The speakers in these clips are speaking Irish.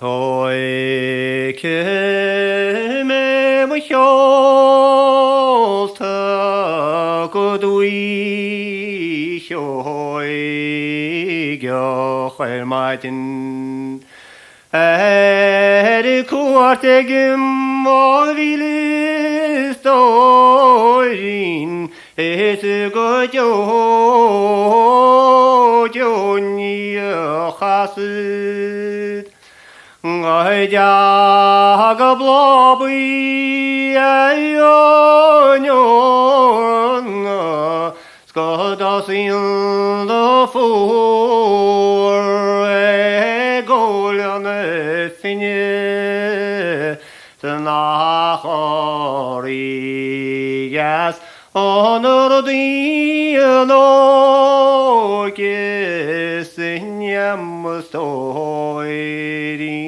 Oi keme mjolta godui hoi gjochel matin kortegim og vilistorin godjoni chasid Jaga blobby ayonyon Skodas in the for golane finne Tenachorias honor dino Gesenyam stoirin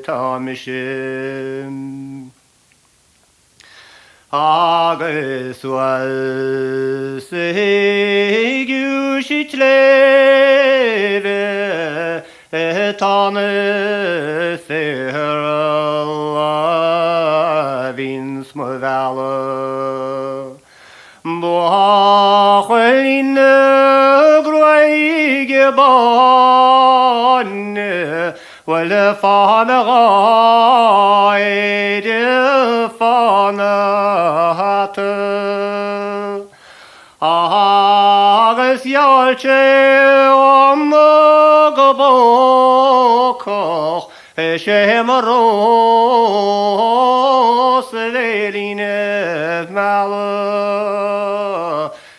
tamishim Ageswal segushitleve etane ferla vinsmövala Boachwelin groige banne Welle fana gaide fana hatte Ages jalche om gebokoch Shemaros veline malo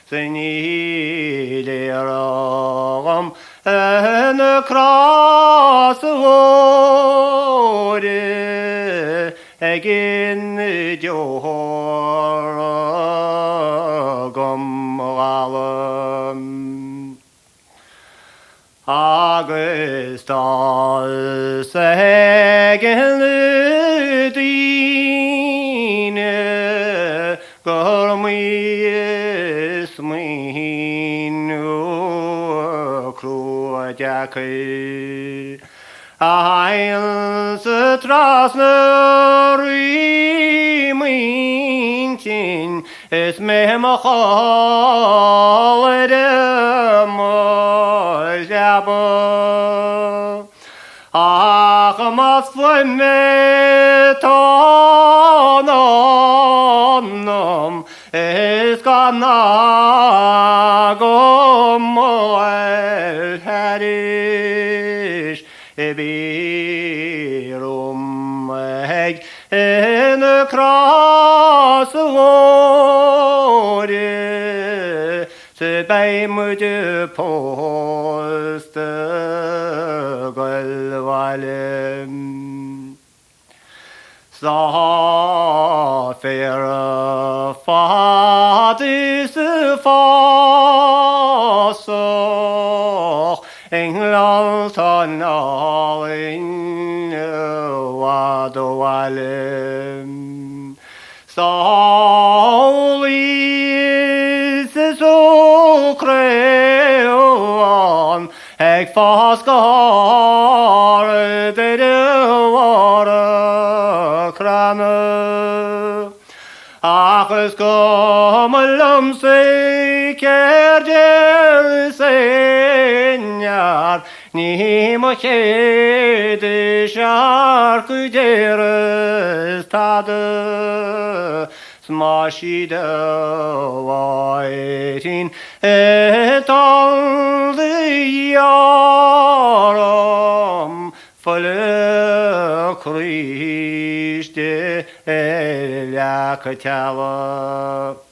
Senileraam en kras vore Egin johorgam alam Agestas egen dine Gormis min kruadjake Eins trasner i mintin Es memachal dem jabo Ach mas flemetanam Es ganagom el herish Birum eg en kras vore Se beimde poste galvalem Safer fadis fasoch England han alin wadoalem Saulis so creon Eg faskar de vara krane Achs komlum se kerder senyar Ni mochede şarkı deres tadı Smaşide vaytin et aldı yaram Fale krişte el yakıtava